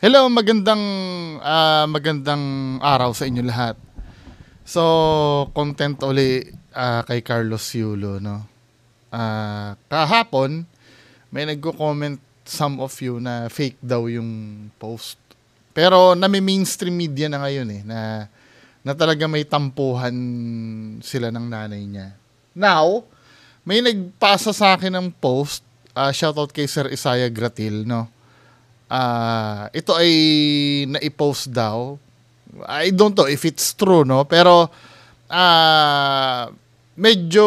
Hello, magandang araw sa inyo lahat. So, content uli kay Carlos Yulo, no. Kahapon may nagko-comment some of you na fake daw yung post. Pero nami-mainstream media na ngayon na talaga may tampuhan sila ng nanay niya. Now, may nagpasa sa akin ng post, shoutout kay Sir Isaiah Gratil, no. Ito ay na-post daw. I don't know if it's true, no? Pero medyo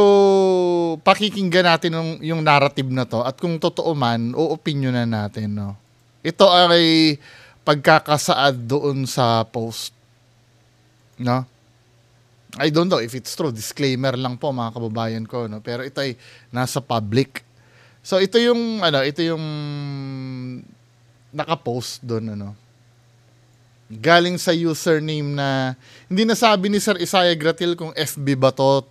pakikinggan natin yung narrative na to at kung totoo man, o-opinionan natin, no? Ito ay pagkakasaad doon sa post, no? I don't know if it's true. Disclaimer lang po mga kababayan ko, no? Pero ito ay nasa public. So ito yung naka-post doon, ano. Galing sa username na hindi nasabi ni Sir Isaiah Gratil kung FB ba to,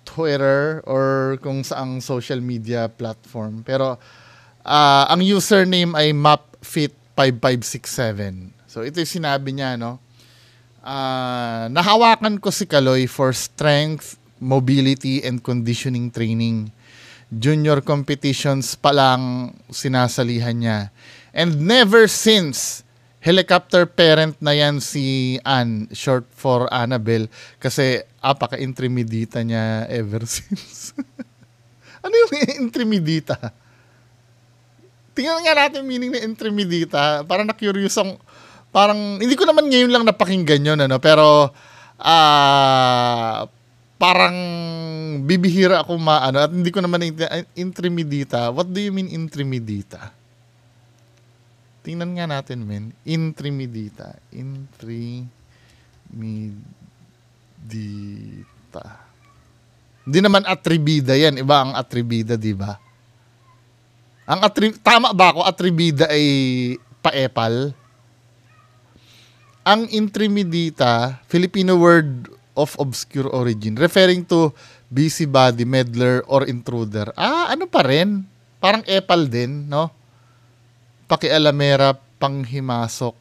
Twitter, or kung saang social media platform. Pero ang username ay mapfit5567. So ito yung sinabi niya, no. Nahawakan ko si Kaloy for strength, mobility, and conditioning training. Junior competitions pa lang sinasalihan niya. And never since, helicopter parent na yan si Ann, short for Annabelle, kasi apaka-intrimidita niya ever since. Ano yung intrimidita? Tingnan nga natin yung meaning ng intrimidita. Parang na-curious ang, parang, hindi ko naman ngayon lang napakinggan yun, ano, pero, parang bibihira ako maano at hindi ko naman intrimidita. What do you mean intrimidita? Tingnan nga natin, men. Intrimidita. Intrimidita. Hindi naman atribida yan. Iba ang atribida, di ba? Tama ba ako? Atribida ay paepal. Ang intrimidita, Filipino word of obscure origin, referring to busybody, meddler, or intruder. Ano pa rin? Parang epal din, no? Pakialamera, panghimasok,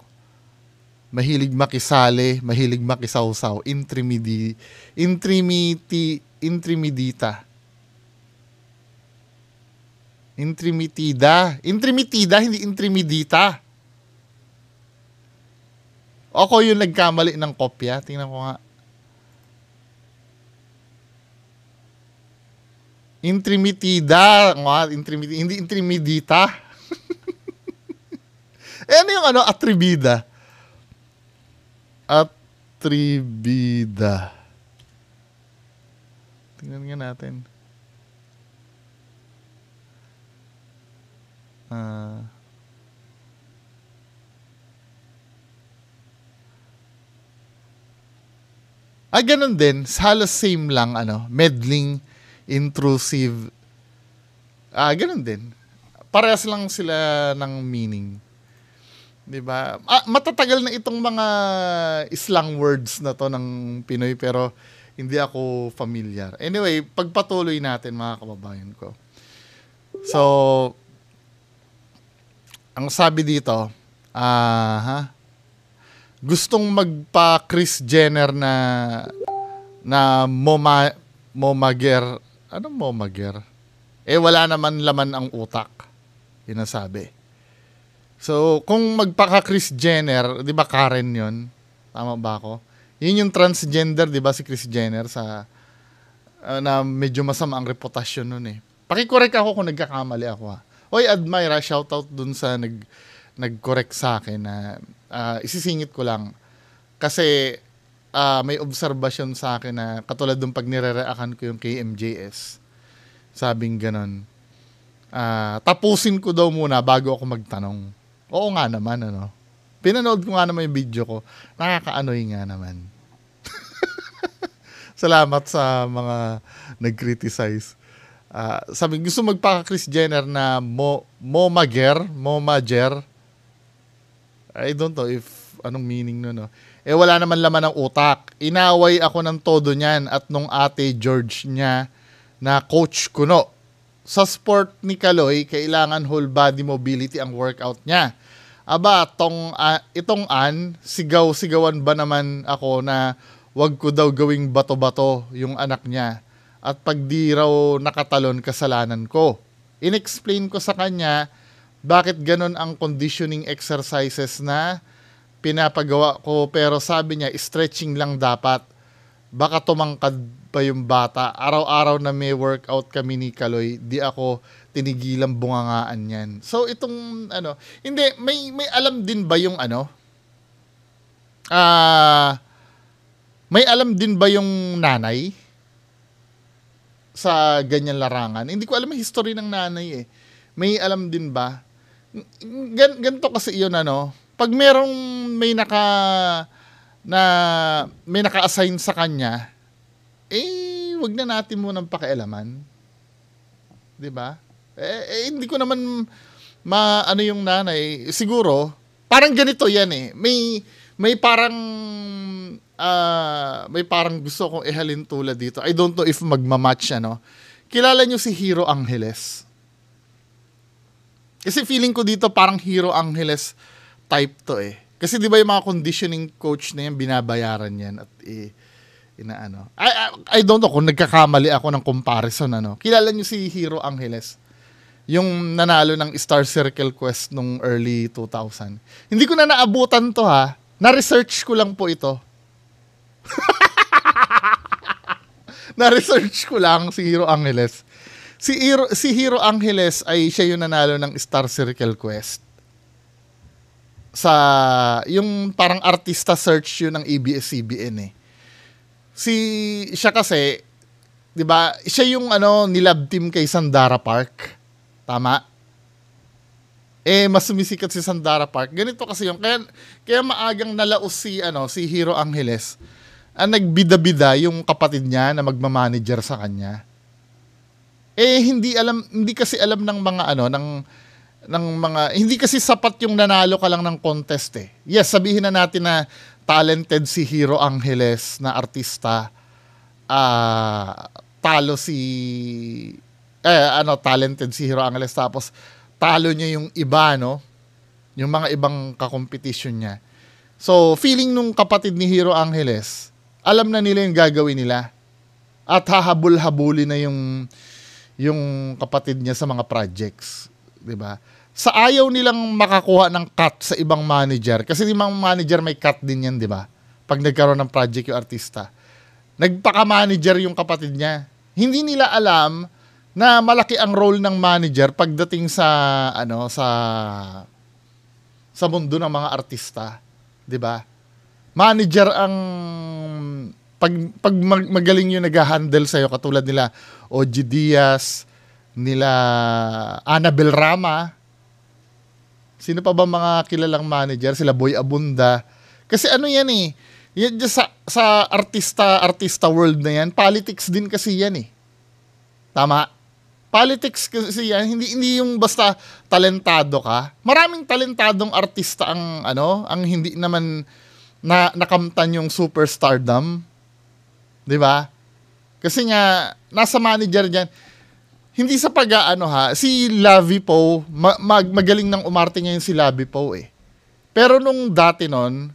mahilig makisali, mahilig makisawsaw, intrimitida. Intrimitida, hindi intrimidita. Ako yung nagkamali ng kopya. Tingnan ko nga. Intrimitida. Hindi intrimidita. Ano yung atribida? Atribida. Tingnan nga natin. Ganun din. Halos same lang, meddling, intrusive. Ganun din. Parehas lang sila ng meaning. Diba? Matatagal na itong mga slang words na to ng Pinoy pero hindi ako familiar. Anyway, pagpatuloy natin mga kababayan ko. So, ang sabi dito, gustong magpa Kris Jenner na momager. Anong momager? Wala naman laman ang utak. Yun ang sabi. So, kung magpaka Kris Jenner, 'di ba Karen 'yon? Tama ba ako? 'Yun yung transgender, 'di ba si Kris Jenner sa na medyo masama ang reputasyon noon Paki-correct ako kung nagkakamali ako Hoy, Admira, shoutout dun sa nag-correct sa akin na isisingit ko lang kasi may obserbasyon sa akin na katulad nung pag nire-reactan ko yung KMJS. Sabing ganon. Tapusin ko daw muna bago ako magtanong. Oo nga naman, Pinanood ko nga naman yung video ko. Nakakaanoy nga naman. Salamat sa mga nag-criticize. Sabi, gusto magpaka Kris Jenner na momager. I don't know if anong meaning nun, wala naman laman ng utak. Inaway ako ng todo niyan at nung ate George niya na coach kuno. Sa sport ni Kaloy, kailangan whole body mobility ang workout niya. Aba, itong sigaw-sigawan ba naman ako na wag ko daw gawing bato-bato yung anak niya. At pag di raw nakatalon, kasalanan ko. Inexplain ko sa kanya bakit ganun ang conditioning exercises na pinapagawa ko, pero sabi niya, stretching lang dapat. Baka tumangkad pa yung bata. Araw-araw na may workout kami ni Kaloy, di ako tinigilang bungangaan yan. So itong hindi, may alam din ba yung may alam din ba yung nanay sa ganyan larangan? Hindi ko alam yung history ng nanay eh. May alam din ba? Ganito kasi yun pag may naka-assign sa kanya, wag na natin munang pakialaman. 'Di ba? Hindi ko naman yung nanay. Siguro, parang ganito yan eh. May parang gusto kong ihalin tulad dito. I don't know if magmamatch Kilala nyo si Hero Angeles? Kasi feeling ko dito parang Hero Angeles type to eh. Kasi di ba yung mga conditioning coach na yan, binabayaran yan at I don't know kung nagkakamali ako ng comparison Kilala nyo si Hero Angeles? Yung nanalo ng Star Circle Quest nung early 2000. Hindi ko na naabutan to ha. Na-research ko lang po ito. Na-research ko lang si Hero Angeles. Si Hero Angeles ay siya yung nanalo ng Star Circle Quest. Yung parang artista search yun ng ABS-CBN eh. Siya kasi, di ba, siya yung nilab team kay Sandara Park. Tama? Mas sumisikat si Sandara Park. Ganito kasi yung, kaya maagang nalaos si Hero Angeles. Nagbida-bida yung kapatid niya na magmamanager sa kanya. Hindi kasi alam ng mga hindi kasi sapat yung nanalo ka lang ng contest eh. Yes, sabihin na natin na talented si Hero Angeles na artista. Talented si Hero Angeles, tapos talo niya yung iba, yung mga ibang kakompetition niya. So, feeling nung kapatid ni Hero Angeles, alam na nila yung gagawin nila. At hahabol-habuli na yung kapatid niya sa mga projects. Diba? Sa ayaw nilang makakuha ng cut sa ibang manager, kasi yung mga manager may cut din yan, diba? Pag nagkaroon ng project yung artista. Nagpaka-manager yung kapatid niya. Hindi nila alam na malaki ang role ng manager pagdating sa mundo ng mga artista, 'di ba? Manager ang pag magaling yung nag-handle sa iyo, katulad nila OG Diaz, nila Annabel Rama. Sino pa ba mga kilalang manager? Sila Boy Abunda. Kasi yan eh. Yan sa artista world na yan, politics din kasi yan eh. Tama? Politics kasi yan, hindi yung basta talentado ka. Maraming talentadong artista ang hindi naman nakamtan yung superstardom. 'Di ba? Kasi nga nasa manager diyan. Hindi sa si Lavi Poe, magaling ng umarte ngayon si Lavi Poe eh. Pero nung dati nung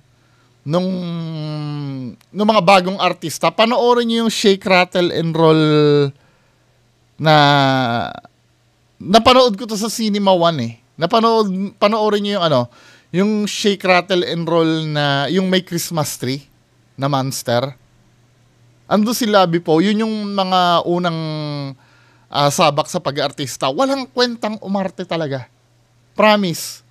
mga bagong artista, panoorin niyo yung Shake, Rattle and Roll na napanood ko to sa Cinema One eh. Panoorin niyo yung Shake, Rattle and Roll na yung may Christmas tree na monster. Ando si Lavi Poe, yun yung mga unang sabak sa pag-artista. Walang kwentang umarte talaga. Promise.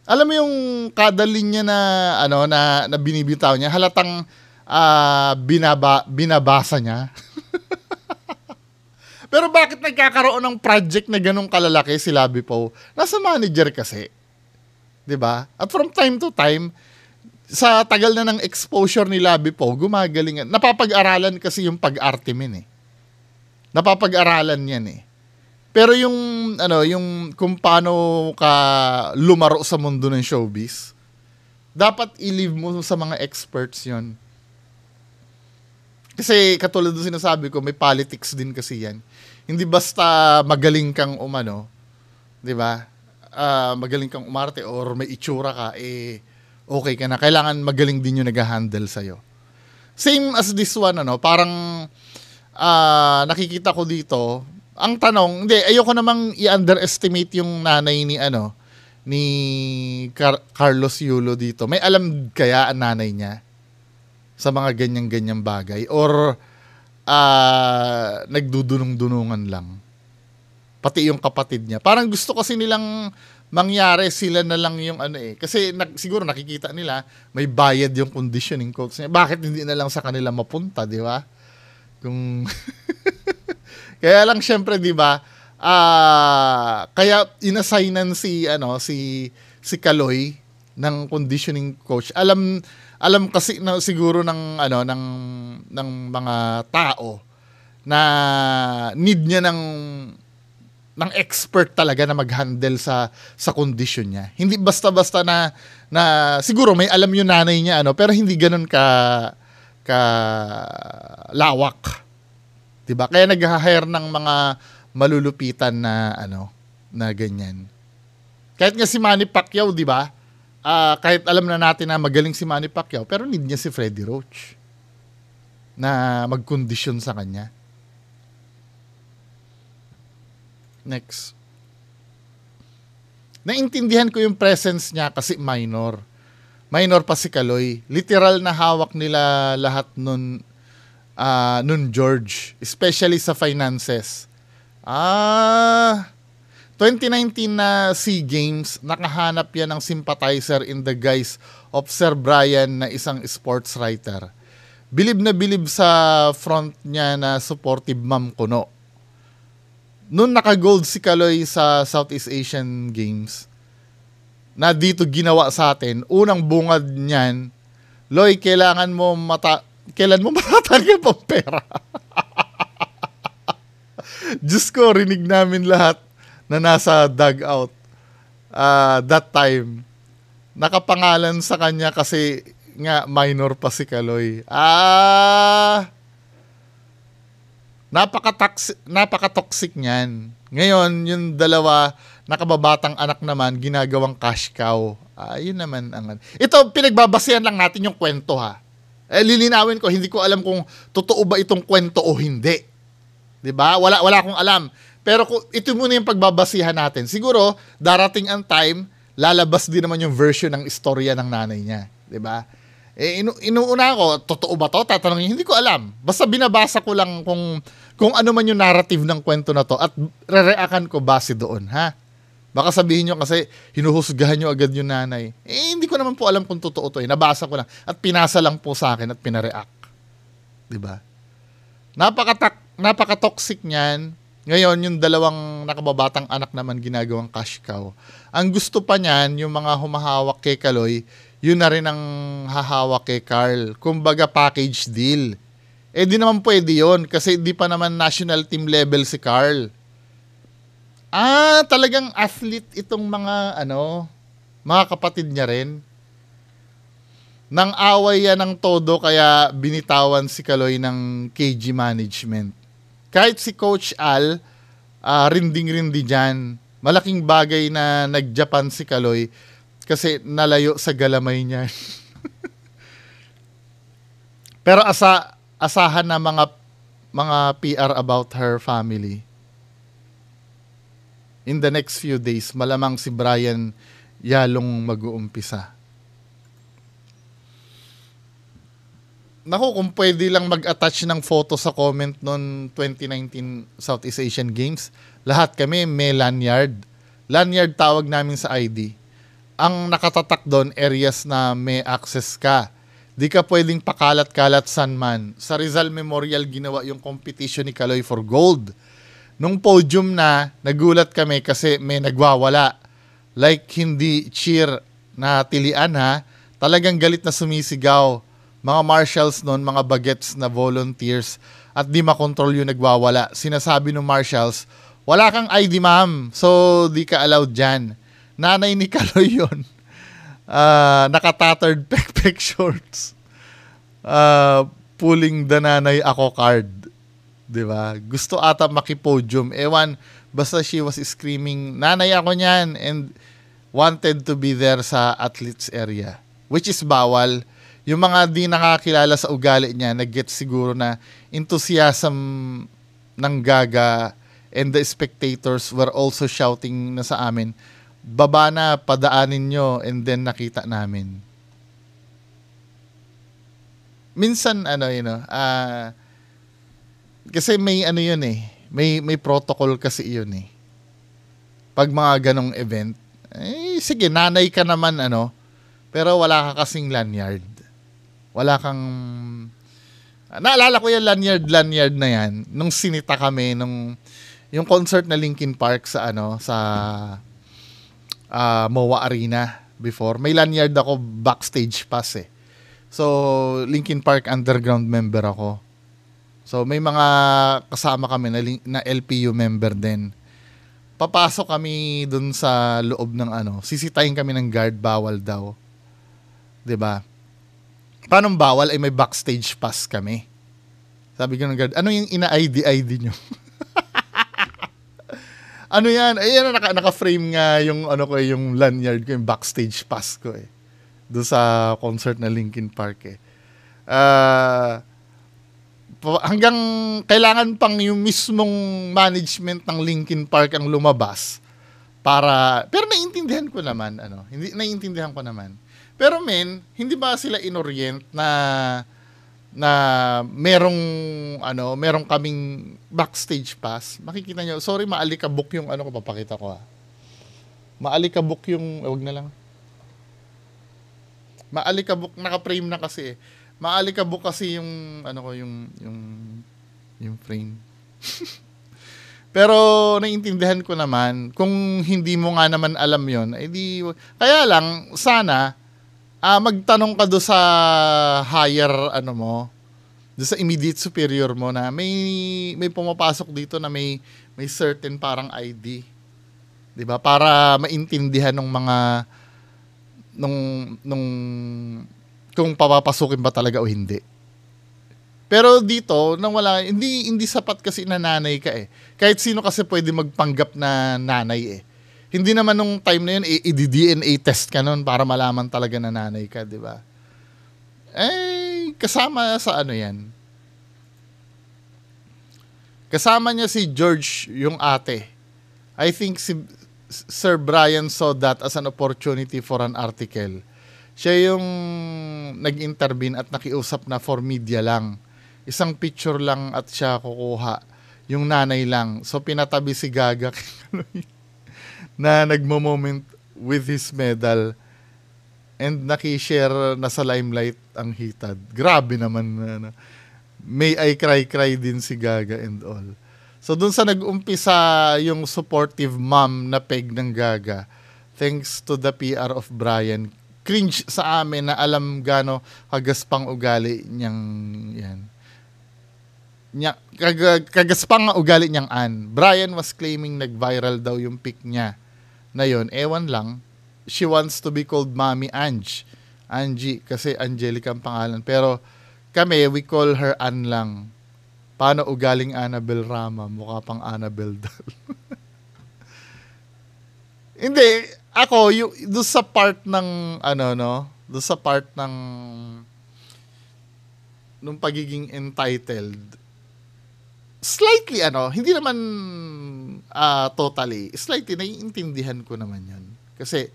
Alam mo yung kada linya na binibitaw niya, halatang binabasa niya. Pero bakit nagkakaroon ng project na ganong kalalaki si Lavi Poe? Nasa manager kasi. 'Di ba? At from time to time, sa tagal na ng exposure ni Lavi Poe, gumagaling. Napapag-aralan kasi yung pag-arte min eh. Napapag-aralan yan eh. Pero yung kung paano ka lumaro sa mundo ng showbiz, dapat i-leave mo sa mga experts yon. Kasi katulad ng sinasabi ko, may politics din kasi yan. Hindi basta magaling kang 'di ba? magaling kang umarte or may itsura ka, okay ka na. Kailangan magaling din yung nag-handle sa'yo. Same as this one, parang nakikita ko dito, ang tanong, hindi, ayoko namang i-underestimate yung nanay ni Carlos Yulo dito. May alam kaya ang nanay niya sa mga ganyan-ganyang bagay? Or nagdudunong-dunungan lang? Pati yung kapatid niya. Parang gusto kasi nilang mangyari sila na lang yung Kasi siguro nakikita nila may bayad yung conditioning coach niya. Bakit hindi na lang sa kanila mapunta, di ba? Kung kaya lang syempre, di ba? Kaya inassignan si Kaloy ng conditioning coach. Alam kasi siguro ng mga tao na need niya ng expert talaga na mag-handle sa condition niya. Hindi basta-basta na siguro may alam yung nanay niya pero hindi ganoon ka lawak. 'Di ba? Kaya nag-hire ng mga malulupitan na na ganyan. Kahit nga si Manny Pacquiao, 'di ba? Kahit alam na natin na magaling si Manny Pacquiao, pero need niya si Freddie Roach na mag-condition sa kanya. Next. Naintindihan ko yung presence niya kasi minor. Minor pa si Kaloy. Literal na hawak nila lahat nun George. Especially sa finances. 2019 na SEA Games, nakahanap yan ng sympathizer in the guise of Sir Brian na isang sports writer. Bilib na bilib sa front niya na supportive Ma'am Kuno. Noon naka-gold si Kaloy sa Southeast Asian Games, na dito ginawa sa atin, unang bungad niyan, Loy, kailan mo matatanggap ang pera? Diyos ko, rinig namin lahat na nasa dugout that time. Nakapangalan sa kanya kasi nga minor pa si Kaloy. Napaka-toxic niyan. Ngayon, yung dalawa, nakababatang anak naman, ginagawang cash cow. Yun naman ang... Ito, pinagbabasihan lang natin yung kwento, ha. Lilinawin ko, hindi ko alam kung totoo ba itong kwento o hindi. 'Di ba? Wala akong alam. Pero ito muna yung pagbabasihan natin. Siguro, darating ang time, lalabas din naman yung version ng istorya ng nanay niya. 'Di ba? Inuuna ko, totoo ba to? Tatanungin, hindi ko alam. Basta binabasa ko lang kung ano man yung narrative ng kwento na to at re-reactan ko base doon, ha? Baka sabihin nyo kasi hinuhusgahan nyo agad yung nanay. Hindi ko naman po alam kung totoo to. Nabasa ko lang at pinasa lang po sa akin at pinareact. 'Di ba? Napaka-toxic niyan. Ngayon, yung dalawang nakababatang anak naman ginagawang cash cow. Ang gusto pa niyan, yung mga humahawak kay Kaloy, yun na rin ang hahawak kay Carl. Kumbaga package deal. Di naman pwede yun kasi di pa naman national team level si Carl. Talagang athlete itong mga kapatid niya rin. Nang away yan ng todo kaya binitawan si Kaloy ng KG management. Kahit si Coach Al, rinding-rindi dyan. Malaking bagay na nag-Japan si Kaloy kasi nalayo sa galamay niya. Pero asahan na mga PR about her family. In the next few days, malamang si Brian Yalong mag-uumpisa. Naku, kung pwede lang mag-attach ng photo sa comment noon 2019 Southeast Asian Games, lahat kami may lanyard. Lanyard tawag namin sa ID. Ang nakatatak doon, areas na may access ka. Di ka pwedeng pakalat-kalat saan man. Sa Rizal Memorial ginawa yung competition ni Kaloy for gold. Nung podium na, nagulat kami kasi may nagwawala. Like hindi cheer na tilian, ha. Talagang galit na sumisigaw. Mga marshals noon, mga bagets na volunteers at di makontrol yung nagwawala. Sinasabi ng marshals, wala kang ID, ma'am. So di ka allowed dyan. Nanay ni Kaloy yun. Naka-tattered pek-pek shorts. Pulling the nanay ako card. Diba? Gusto ata makipodium. Ewan, Basta she was screaming, nanay ako niyan, and wanted to be there sa athletes area. Which is bawal. Yung mga di nakakilala sa ugali niya, nag-get siguro na enthusiasm ng Gaga and the spectators were also shouting na sa amin, baba na, padaanin nyo, and then nakita namin. Minsan, kasi may yun eh, may protocol kasi yun eh. Pag mga ganong event, sige, nanay ka naman, pero wala ka kasing lanyard. Wala kang, naalala ko yung lanyard na yan, nung sinita kami, yung concert na Linkin Park sa MOA Arena before. May lanyard ako, backstage pass eh. So, Linkin Park underground member ako. So, may mga kasama kami na LPU member din. Papasok kami dun sa loob ng sisitahin kami ng guard, bawal daw. 'Di ba? Paano bawal? Ay may backstage pass kami. Sabi ko ng guard, ano yung ina-ID nyo? Ano yan? Ayan, naka-frame nga yung yung lanyard ko, yung backstage pass ko eh. Doon sa concert na Linkin Park eh. Hanggang kailangan pang yung mismong management ng Linkin Park ang lumabas pero naiintindihan ko naman naiintindihan ko naman. Pero hindi ba sila inorient na merong kaming backstage pass? Makikita nyo, sorry, maalikabok yung ko, papakita ko maalikabok yung, wag na lang. Maalikabok, naka-frame na kasi eh. Maalikabok kasi yung yung frame. Pero naiintindihan ko naman, kung hindi mo nga naman alam yon, kaya lang sana magtanong ka do sa higher do sa immediate superior mo na may pumapasok dito na may certain parang ID. 'Di ba? Para maintindihan ng mga nung kung papapasukin ba talaga o hindi. Pero dito, nang wala, hindi sapat kasi na nanay ka eh. Kahit sino kasi pwede magpanggap na nanay eh. Hindi naman nung time na yun, i-DNA test ka nun para malaman talaga na nanay ka, di ba? Kasama sa yan. Kasama niya si George, yung ate. I think si Sir Brian saw that as an opportunity for an article. Siya yung nag-intervene at nakiusap na for media lang. Isang picture lang at siya kukuha. Yung nanay lang. So, pinatabi si Gaga na nagmo-moment with his medal and nakishare na sa limelight ang hitad. Grabe naman. May I cry din si Gaga and all. So, dun sa nag-umpisa yung supportive mom na peg ng Gaga, thanks to the PR of Brian, cringe sa amin na alam gaano kagaspang ugali niyang yan. Kagaspang ugali niyang Brian was claiming nag-viral daw yung pic niya na yon. Ewan lang. She wants to be called Mommy Angie kasi Angelica ang pangalan. Pero kami, we call her Ann lang. Paano ugaling Annabel Rama? Mukha pang Annabel doll. Hindi, ako, doon sa part ng, doon sa part ng, nung pagiging entitled, slightly, hindi naman totally, slightly, naiintindihan ko naman yun. Kasi,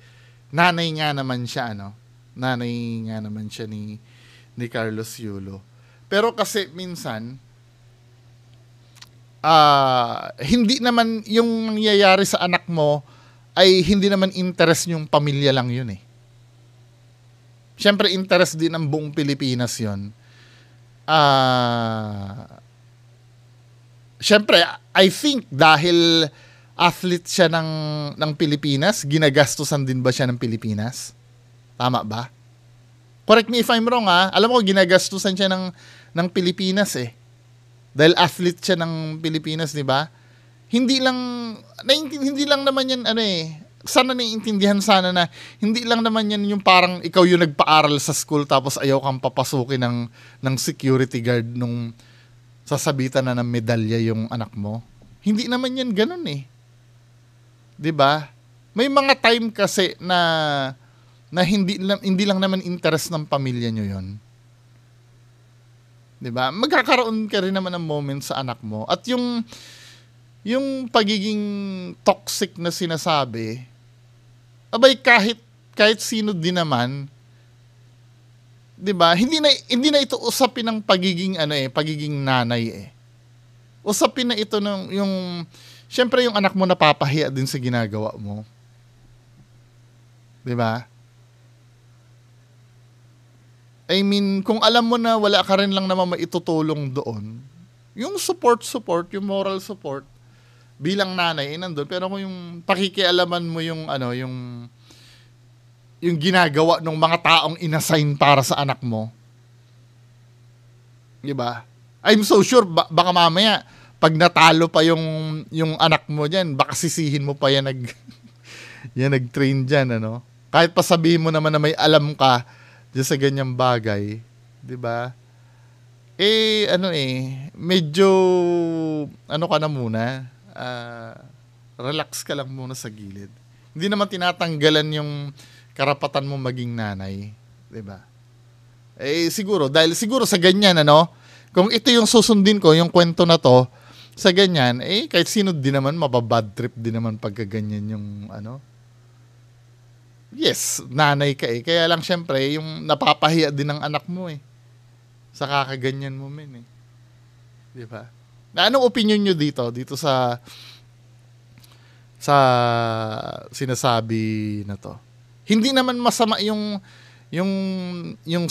nanay nga naman siya, ni Carlos Yulo. Pero kasi, minsan, hindi naman yung nangyayari sa anak mo ay hindi naman interest yung pamilya lang yun eh. Siyempre interest din ng buong Pilipinas yun. Siyempre, I think dahil athlete siya ng Pilipinas, ginagastusan din ba siya ng Pilipinas? Tama ba? Correct me if I'm wrong Alam mo, ginagastusan siya ng Pilipinas eh. Dahil athlete siya ng Pilipinas, di ba? Hindi lang naman yan, sana naiintindihan sana na, hindi lang naman yan yung parang ikaw yung nagpa-aral sa school tapos ayaw kang papasukin ng security guard nung sasabitan na ng medalya yung anak mo. Hindi naman yan ganun eh. 'Di ba? May mga time kasi na hindi lang naman interest ng pamilya nyo 'yon. 'Di ba? Magkakaroon ka rin naman ng moment sa anak mo. At yung pagiging toxic na sinasabi, abay kahit sino din naman, 'di ba? Hindi na ito usapin ng pagiging nanay eh. Usapin na ito ng syempre yung anak mo napapahiya din sa ginagawa mo. 'Di ba? I mean, kung alam mo na wala ka rin lang naman maitutulong doon, yung support, yung moral support bilang nanay nandun, pero kung yung pakikialaman mo yung ginagawa ng mga taong inassign para sa anak mo, 'di ba? I'm so sure baka mamaya pag natalo pa yung anak mo diyan, baka sisihin mo pa yan nag-train diyan, ano? Kahit pa sabihin mo naman na may alam ka diyan sa ganyang bagay, 'di ba? Medyo ka na muna, relax ka lang muna sa gilid. Hindi naman tinatanggalan yung karapatan mo maging nanay, 'di ba? Siguro sa ganyan, kung ito yung susundin ko, yung kwento na to, sa ganyan, kahit sino din naman mababad trip din naman pagka ganyan yung yes, nanay ka eh. Kaya lang syempre, yung napapahiya din ng anak mo eh. Sa kakaganyan mo men eh. 'Di ba? Anong opinion nyo dito sa sinasabi na to? Hindi naman masama yung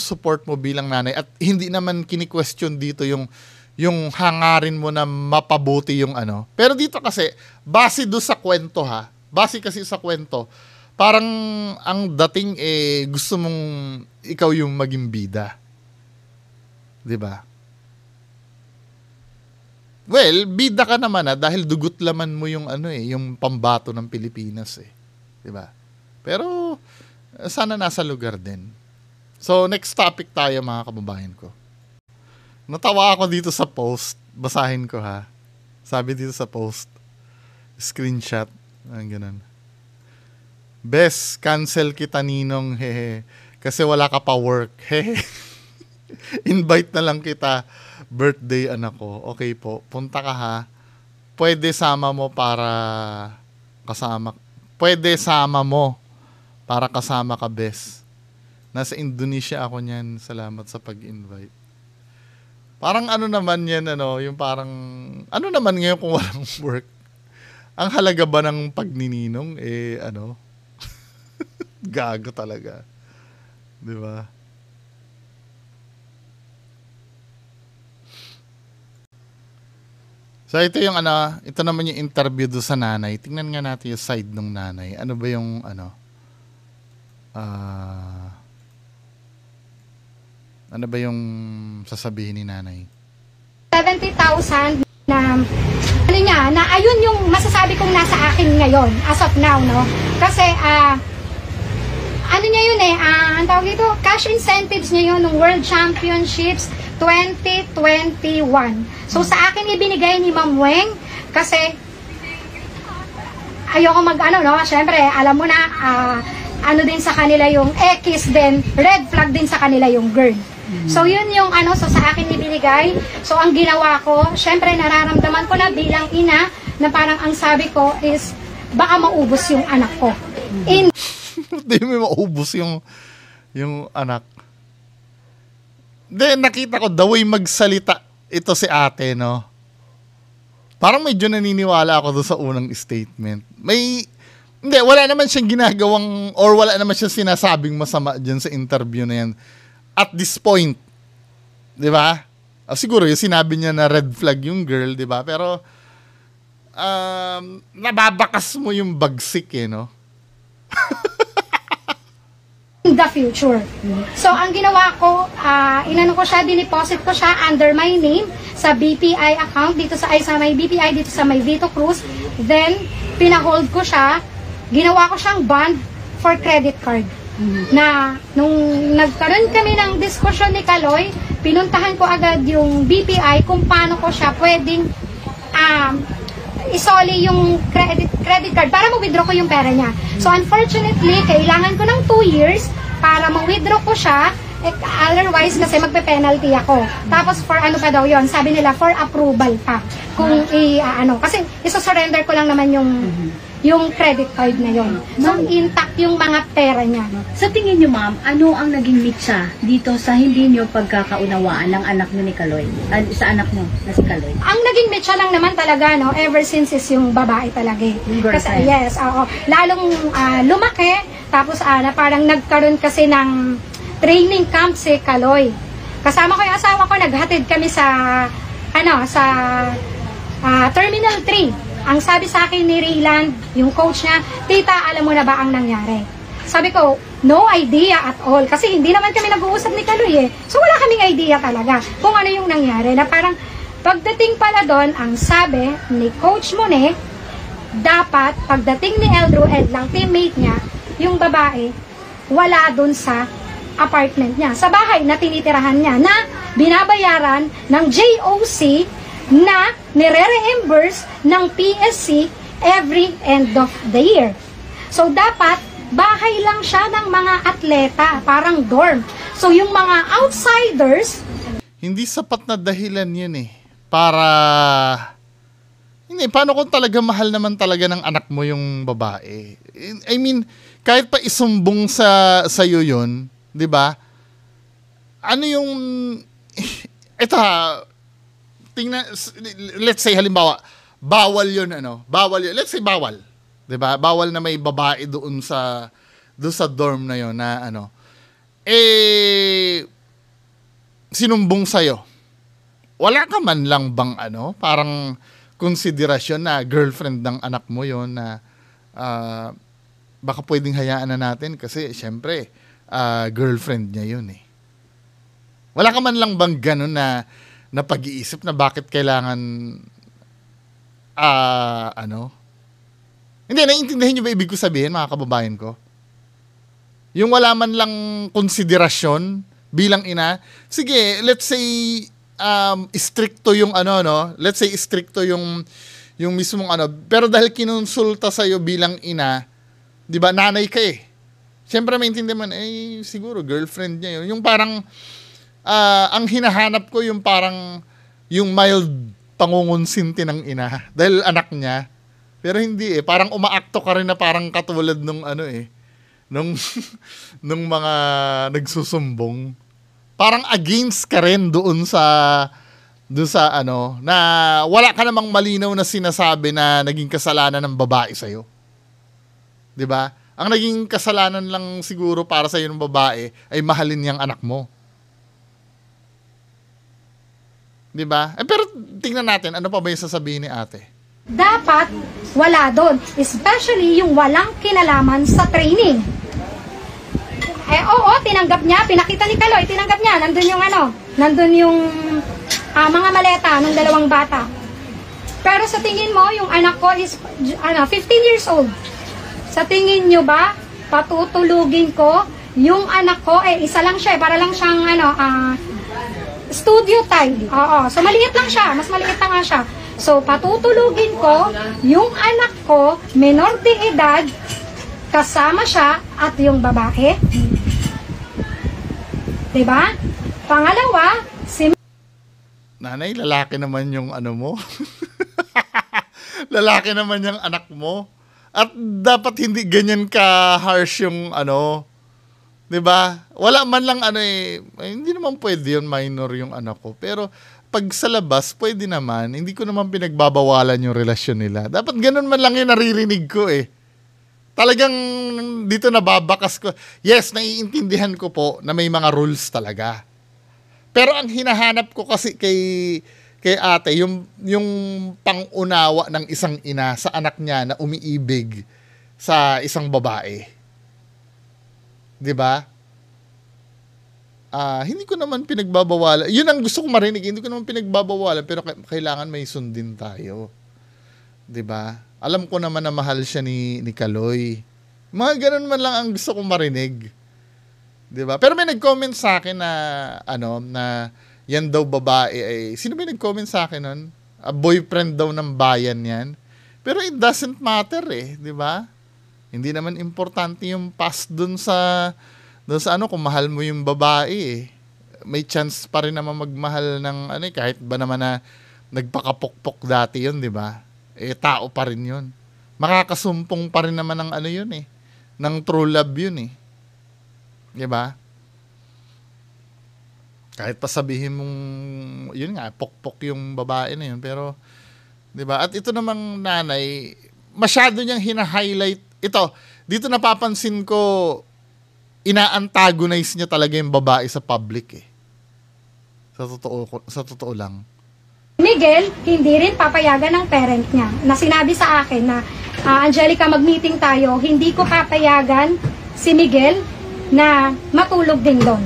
support mo bilang nanay, at hindi naman kini-question dito yung hangarin mo na mapabuti yung Pero dito kasi, base do sa kwento base kasi sa kwento, parang ang dating gusto mong ikaw yung maging bida. 'Di ba? Well, bida ka naman dahil dugot laman mo yung yung pambato ng Pilipinas eh. 'Di ba? Pero sana nasa lugar din. So next topic tayo mga kababayan ko. Natawa ako dito sa post, basahin ko Sabi dito sa post, screenshot, ganun. Bes, cancel kita ninong, hehe. Kasi wala ka pa work, hehe. Invite na lang kita, birthday anak ko. Okay po, punta ka Pwede sama mo para kasama ka, Bes. Nasa Indonesia ako niyan, salamat sa pag-invite. Parang naman yan, yung parang, naman ngayon kung walang work? Ang halaga ba ng pagnininong, gago talaga. 'Di ba? So ito yung ito naman yung interview do sa nanay. Tingnan nga natin yung side ng nanay. Ano ba yung ano ba yung sasabihin ni nanay? 70,000 na na ayun yung masasabi kong nasa akin ngayon as of now, kasi niya yun ang tawag dito, cash incentives niya yun ng World Championships 2021. So sa akin ibinigay ni Ma'am Weng kasi ayoko syempre alam mo na din sa kanila yung X din, red flag din sa kanila yung girl. So yun yung so sa akin ibinigay. So ang ginawa ko, syempre nararamdaman ko na bilang ina na parang ang sabi ko is baka maubos yung anak ko. Hindi mo maubos yung anak. Then nakita ko the way magsalita ito si ate, parang medyo naniniwala ako doon sa unang statement. Wala naman siyang ginagawang or wala naman siyang sinasabing masama dyan sa interview na yan. At this point, 'di ba? Siguro yung sinabi niya na red flag yung girl, 'di ba? Pero nababakas mo yung bagsik in the future. So ang ginawa ko, dineposit ko siya under my name sa BPI account dito sa may BPI dito sa may Vito Cruz. Then pinahold ko siya, ginawa ko siyang bond for credit card. Na nung nagkaroon kami ng diskusyon ni Kaloy, pinuntahan ko agad yung BPI kung paano ko siya pwedeng isoli yung credit credit card para ma-withdraw ko yung pera niya. So unfortunately, kailangan ko ng 2 years para ma-withdraw ko siya. Otherwise, kasi magpe-penalty ako. Tapos for ano pa daw yon? Sabi nila, for approval pa. Kung kasi iso-surrender ko lang naman yung credit card na yon. So, intact yung mga pera niya. Sa tingin niyo, ma'am, ano ang naging mitsa dito sa hindi niyo pagkakaunawaan ng anak niyo ni Kaloy? Sa anak niyo na si Kaloy? Ang naging mitsa lang naman talaga, no, ever since is yung babae talaga. Yung girlfriend. Kasi, yes, oo. Lalong lumaki, tapos na parang nagkaroon kasi ng training camp si Kaloy. Kasama ko yung asawa ko, naghatid kami sa Terminal 3. Ang sabi sa akin ni Rayland, yung coach niya, tita, alam mo na ba ang nangyari? Sabi ko, no idea at all. Kasi hindi naman kami nag-uusap ni Kaloy eh. So wala kaming idea talaga kung ano yung nangyari. Na parang pagdating pala doon, ang sabi ni Coach Mone, dapat pagdating ni Eldruel ng teammate niya, yung babae, wala doon sa apartment niya. Sa bahay na tinitirahan niya na binabayaran ng JOC na nire-reimburse ng PSC every end of the year. So, dapat, bahay lang siya ng mga atleta, parang dorm. So, yung mga outsiders, Hindi sapat na dahilan yun eh. Para... Hindi, paano kung talaga mahal naman talaga ng anak mo yung babae? I mean, kahit pa isumbong sa'yo yun, di ba? Ano yung... Ito ha, tingnan, let's say halimbawa, bawal yun, let's say bawal, 'di ba? Bawal na may babae doon sa dorm na yon na sinumbong sa'yo. Wala ka man lang bang parang konsiderasyon na girlfriend ng anak mo yon na baka pwedeng hayaan na natin kasi syempre girlfriend niya yun eh. Wala ka man lang bang ganun na pag-iisip na bakit kailangan Hindi, naiintindihan niyo ba ibig ko sabihin, mga kababayan ko? Yung wala man lang konsiderasyon bilang ina, sige, let's say stricto yung let's say stricto yung mismong pero dahil kinonsulta sa'yo bilang ina, 'di ba, nanay ka eh. Siyempre maintindihan man, siguro girlfriend niya yun. Yung parang ang hinahanap ko yung parang yung mild pangungonsinti ng ina dahil anak niya. Pero hindi eh. Parang umaakto ka rin na parang katulad nung nung mga nagsusumbong. Parang against ka rin doon sa na wala ka namang malinaw na sinasabi na naging kasalanan ng babae sa'yo. 'Di ba? Ang naging kasalanan lang siguro para sa'yo ng babae ay mahalin niyang anak mo. Diba? Pero tingnan natin, ano pa ba yung sasabihin ni ate? dapat wala doon. Especially yung walang kinalaman sa training. Oo, tinanggap niya, pinakita ni Kaloy, tinanggap niya, nandun yung mga maleta ng 2 bata. Pero sa tingin mo, yung anak ko is 15 years old. Sa tingin nyo ba, patutulugin ko yung anak ko, isa lang siya, para lang siyang studio time. Oo, so maliit lang siya, mas maliit na nga siya. So patutulugin ko yung anak ko, menor de edad, kasama siya at yung babae. Diba? Pangalawa, si Nanay, lalaki naman yung mo. Lalaki naman yung anak mo. At dapat hindi ganyan ka-harsh yung 'di ba? Wala man lang hindi naman pwede yun, minor yung anak ko. Pero pag sa labas, pwede naman. Hindi ko naman pinagbabawalan yung relasyon nila. Dapat ganun man lang yung naririnig ko eh. Talagang dito nababakas ko. Yes, naiintindihan ko po na may mga rules talaga. Pero ang hinahanap ko kasi kay ate, yung pangunawa ng isang ina sa anak niya na umiibig sa isang babae. 'Di ba? Hindi ko naman pinagbabawala. Yun ang gusto kong marinig. Hindi ko naman pinagbabawala, pero kailangan may sundin tayo. 'Di ba? Alam ko naman na mahal siya ni Kaloy. Mga ganun man lang ang gusto kong marinig. 'Di ba? Pero may nag-comment sa akin na na yan daw babae ay, sino ba nag-comment sa akin nun? Boyfriend daw ng bayan yan. Pero it doesn't matter eh, di ba? Hindi naman importante yung past dun sa ano, kung mahal mo yung babae eh. May chance pa rin naman magmahal ng ano eh, kahit ba naman na nagpakapokpok dati yun, di ba? Eh, tao pa rin yun. Makakasumpong pa rin naman ng ano yun eh. Ng true love yun eh. Di ba? Kahit pa sabihin mong, yun nga, pokpok yung babae na yun. Pero, di ba? At ito namang nanay, masyado niyang hina-highlight. Ito, dito napapansin ko, ina-antagonize niya talaga yung babae sa public eh. Sa totoo lang. Miguel, hindi rin papayagan ng parent niya. Na sinabi sa akin na, Angelica, mag-meeting tayo, hindi ko papayagan si Miguel na matulog din doon.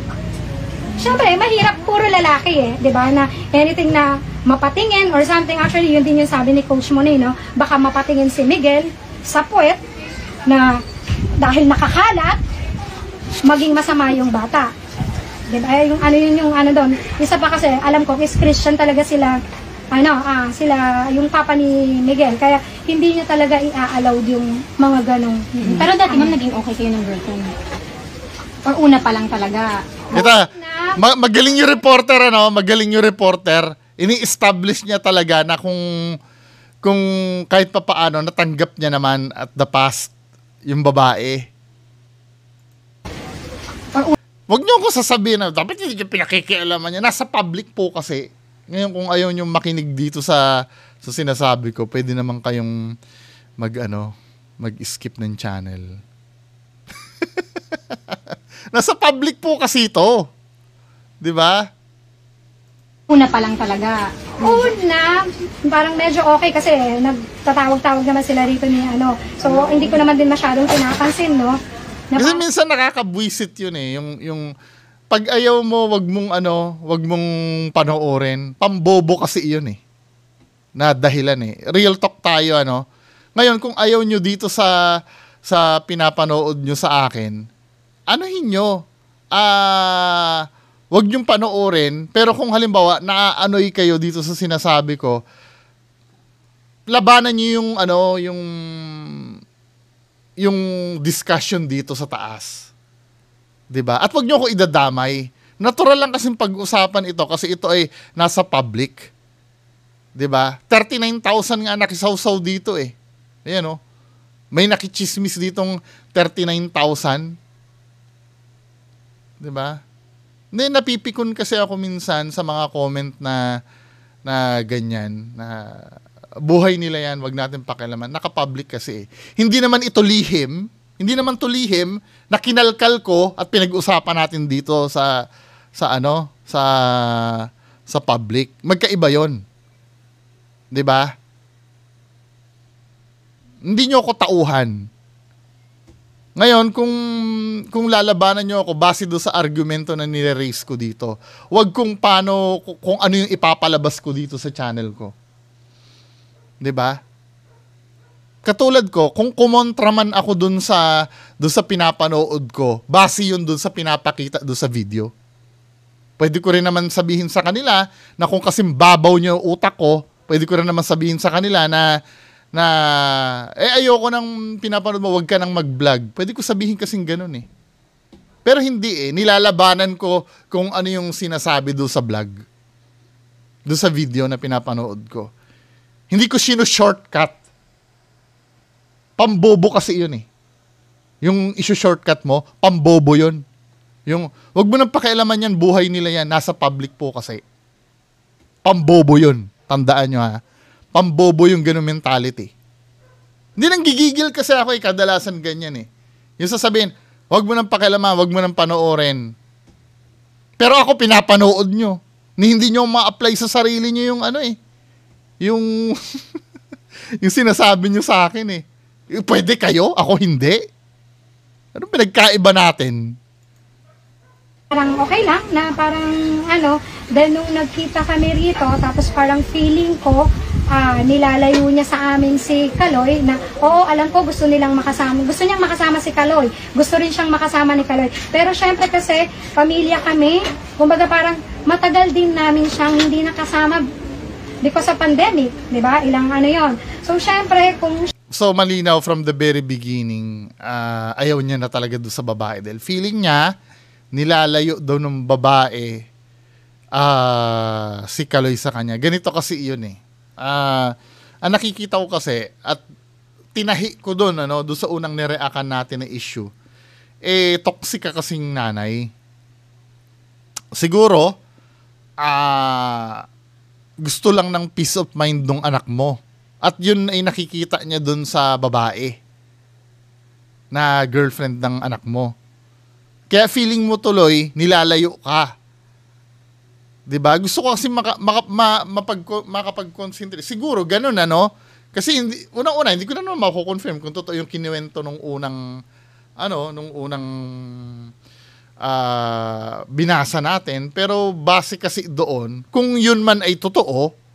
Siyempre, mahirap, puro lalaki eh, di ba? Na anything na mapatingin or something, actually, yun din yung sabi ni Coach Monet, no? Baka mapatingin si Miguel sa puwet na dahil nakakalat, maging masama yung bata. Diba? Yung ano yun yung ano doon. Isa pa kasi, alam ko, is Christian talaga sila, sila, yung papa ni Miguel. Kaya, hindi niya talaga i-allowed yung mga ganong. Pero dati ma'am, naging okay kayo ng girlfriend? Or una pa lang talaga? Ito, magaling yung reporter, ano? Magaling yung reporter. Ini-establish niya talaga na kung kahit pa paano, natanggap niya naman at the past yung babae. Wag niyo ko sasabihin na dapat hindi niyo pinakikialaman niya. Nasa public po kasi. Ngayon kung ayaw niyo makinig dito sa sinasabi ko, pwede naman kayong mag-skip ng channel. Nasa public po kasi ito. 'Di ba? Una pa lang talaga. Una, parang medyo okay kasi nagtatawag-tawag naman sila rito ni ano. So, hindi ko naman din masyadong pinapansin, no? Kasi minsan nakakabwisit yun eh. Yung pag ayaw mo, wag mong panoorin. Pambobo kasi yun eh. Na dahilan eh. Real talk tayo, ano. Ngayon, kung ayaw nyo dito sa pinapanood nyo sa akin, anuhin nyo. Wag nyong panoorin. Pero kung halimbawa, naaanoy kayo dito sa sinasabi ko, labanan nyo yung discussion dito sa taas. 'Di ba? At wag niyo ako idadamay. Natural lang kasing pag-usapan ito kasi ito ay nasa public. 'Di ba? 39,000 nga nakisawsaw dito eh. Ayan oh. May nakichismis ditong 39,000. 'Di ba? Hindi, napipikon kasi ako minsan sa mga comment na ganyan na buhay nila yan, wag natin pakialaman. Naka-public kasi. Hindi naman ito lihim. Hindi naman to lihim na kinalkal ko at pinag-usapan natin dito sa public. Magkaiba 'yon. 'Di ba? Hindi niyo ako tauhan. Ngayon, kung lalabanan niyo ako base do sa argumento na nire-raise ko dito, wag kung ano yung ipapalabas ko dito sa channel ko. 'Di ba? Katulad ko, kung kumontra man ako dun sa pinapanood ko, base yun dun sa pinapakita dun sa video. Pwede ko rin naman sabihin sa kanila na kung kasing babaw niyo utak ko, pwede ko rin naman sabihin sa kanila na ayoko nang pinapanood mo, wag ka nang mag-vlog. Pwede ko sabihin kasing ganun eh. Pero hindi eh, nilalabanan ko kung ano yung sinasabi dun sa vlog. Dun sa video na pinapanood ko. Hindi ko shortcut. Pambobo kasi yun eh. Yung issue-shortcut mo, pambobo yun. Yung, wag mo nang pakialaman yan, buhay nila yan, nasa public po kasi. Pambobo yun. Tandaan nyo ha. Pambobo yung ganun mentality. Hindi nang gigigil kasi ako eh, kadalasan ganyan eh. Yung sasabihin, wag mo nang pakialaman, wag mo nang panoorin. Pero ako pinapanood nyo. Hindi nyo ma-apply sa sarili nyo yung yung yung sinasabi nyo sa akin eh. Pwede kayo? Ako hindi? Anong pinagkaiba natin? Parang okay lang na parang dahil nung nagkita kami rito, tapos parang feeling ko, nilalayo niya sa amin si Kaloy na, oo, alam ko gusto niyang makasama si Kaloy. Gusto rin siyang makasama ni Kaloy. Pero syempre kasi, pamilya kami, kumbaga parang matagal din namin siyang hindi nakasama. because sa pandemic, di ba? Ilang ano yon. So, syempre, kung So, malinaw from the very beginning, ayaw niya na talaga doon sa babae. Dahil feeling niya, nilalayo daw ng babae si Kaloy sa kanya. Ganito kasi yun eh. Ang nakikita ko kasi, at tinahi ko doon, doon sa unang nireakan natin na issue, toxic ka kasing nanay. Siguro, gusto lang ng peace of mind ng anak mo. At yun ay nakikita niya dun sa babae na girlfriend ng anak mo. Kaya feeling mo tuloy, nilalayo ka. 'Di ba? Gusto ko kasi makapag-concentrate. Siguro ganun Kasi unang-una hindi ko na naman mako-confirm kung totoo yung kinuwento nung unang binasa natin, pero base kasi doon, kung yun man ay totoo,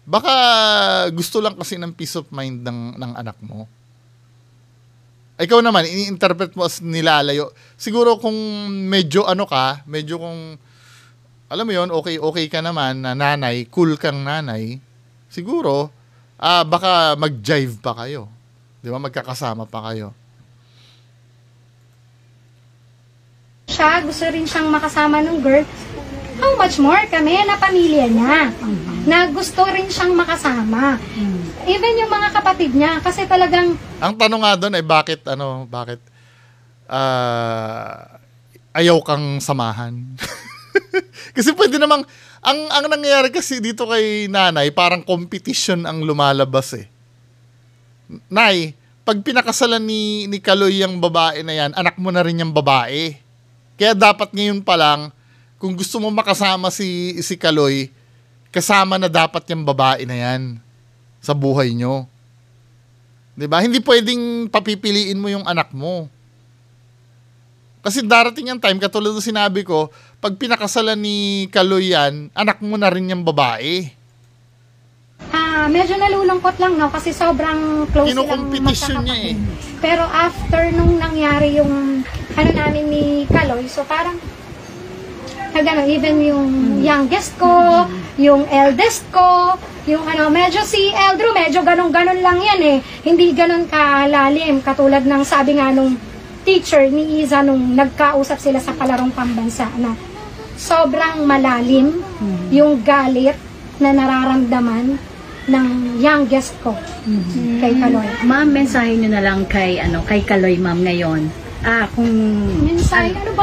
baka gusto lang kasi ng peace of mind ng anak mo. Ikaw naman, ini-interpret mo as nilalayo. Siguro kung medyo medyo kung, alam mo yun, okay ka naman na nanay, cool kang nanay, siguro, baka mag-jive pa kayo. Di ba? Magkakasama pa kayo. siya, gusto rin siyang makasama ng girl, how much more kami na pamilya niya. Na gusto rin siyang makasama. Even yung mga kapatid niya, kasi talagang... Ang tanong nga doon ay bakit ayaw kang samahan? Kasi pwede namang, ang nangyayari kasi dito kay nanay, parang competition ang lumalabas eh. Nay, pag pinakasalan ni Kaloy yung babae na yan, anak mo na rin yung babae. Kaya dapat ngayon pa lang, kung gusto mo makasama si Kaloy, kasama na dapat yung babae na yan sa buhay nyo. 'Di ba? Hindi pwedeng papipiliin mo yung anak mo. Kasi darating yung time, katulad ng sinabi ko, pag pinakasalan ni Kaloy yan, anak mo na rin yung babae. Medyo nalulungkot lang, no? Kasi sobrang close silang Kino-competition niya eh. Pero after nung nangyari yung namin ni Kaloy, so parang even yung youngest ko, yung eldest ko, yung medyo si Eldro, medyo ganon-ganon lang yan eh. Hindi ganon kalalim, katulad ng sabi nga nung teacher ni Iza nung nagkausap sila sa palarong pambansa na sobrang malalim yung galit na nararamdaman ng youngest ko kay Kaloy. Ma'am, mensahe nyo na lang kay Kaloy, ma'am, ngayon. Kung... Mensahe? Ano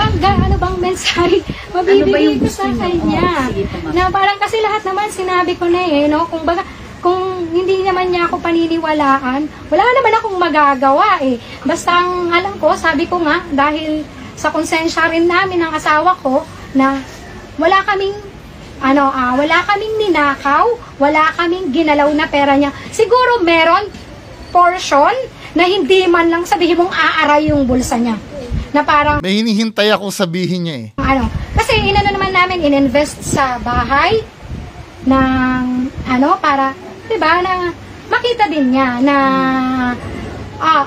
bang mensahe? Mabibigay ko sa kanya. Na parang kasi lahat naman sinabi ko na eh, no? Kung hindi naman niya ako paniniwalaan, wala naman akong magagawa eh. Basta ang alam ko, sabi ko nga, dahil sa konsensya rin namin ng asawa ko, na wala kaming ninakaw, wala kaming ginalaw na pera niya. Siguro meron portion na hindi man lang sabihin mong aaray yung bulsa niya. Na parang... May hinihintay ako sabihin niya eh. Kasi naman namin, ininvest sa bahay ng para, diba, na makita din niya na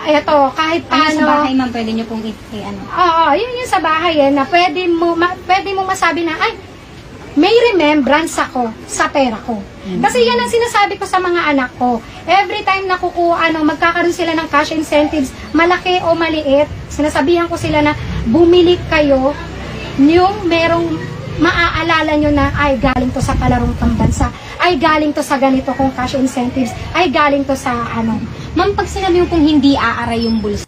eto, kahit paano... Sa bahay, ma'am, pwede niyo pong yun yung sa bahay na pwede mo masabi na, ay, may remembrance ako sa pera ko. Kasi yan ang sinasabi ko sa mga anak ko. Every time na magkakaroon sila ng cash incentives, malaki o maliit, sinasabihan ko sila na bumili kayo yung merong maaalala nyo na ay galing to sa palarong pambansa, ay galing to sa ganito kong cash incentives, ay galing to sa Ma'am, pag sinabi mo pong hindi aaray yung bulsa,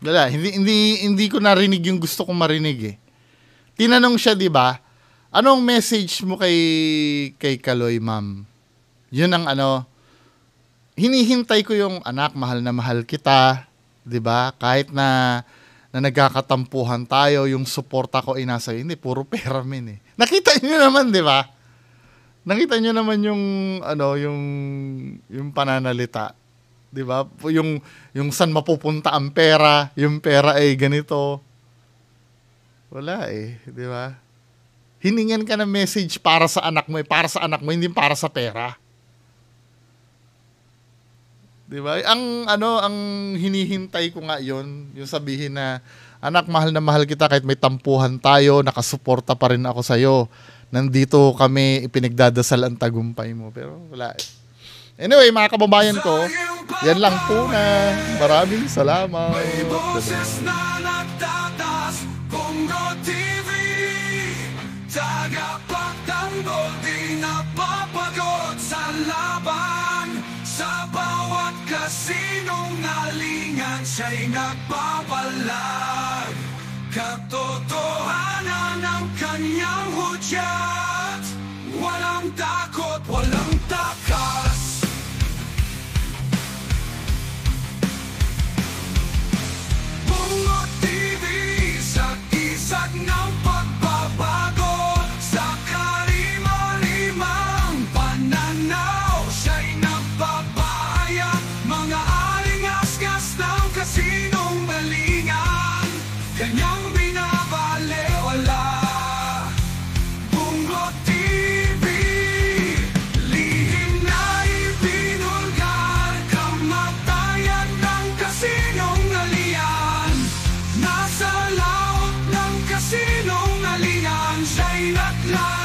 Wala, hindi ko narinig yung gusto kong marinig eh. Tinanong siya, 'di ba? Anong message mo kay Kaloy, ma'am? 'Yun ang hinihintay ko yung anak, mahal na mahal kita, 'di ba? Kahit na nagkakatampuhan tayo, yung suporta ko ay nasa hindi puro pera min eh. Nakita niyo naman, 'di ba? Nakita niyo naman yung yung pananalita, 'di ba? Yung saan mapupunta ang pera, yung pera ay ganito. Wala eh, 'di ba? Hiningan ka ng message para sa anak mo, para sa anak mo, hindi para sa pera. 'Di ba? Ang hinihintay ko nga 'yon, yung sabihin na anak, mahal na mahal kita kahit may tampuhan tayo, nakasuporta pa rin ako sa iyo. nandito kami ipinagdadasal ang tagumpay mo. Pero wala eh. Anyway, mga kababayan ko, yan lang po na. Maraming salamat. May boses na nagtatas, Bongo TV, tagapagtanggol, di napapagod sa laban. Sa bawat kasinungalingan, siya'y nagpapalag. Katotohanan ng kanyang hudyat, walang takot, walang takas. Bongo TV, sa ng pagbabago, sa karima-rimang pananaw, siya'y nagpapahayag, mga alingas-gas ng kasinungalingan, kanyang binabalewala. Bongo TV, lihim na ibinulgar, kamatayan ng kasinungalingan. Nasa laot ng kasinungalingan, siya'y natla.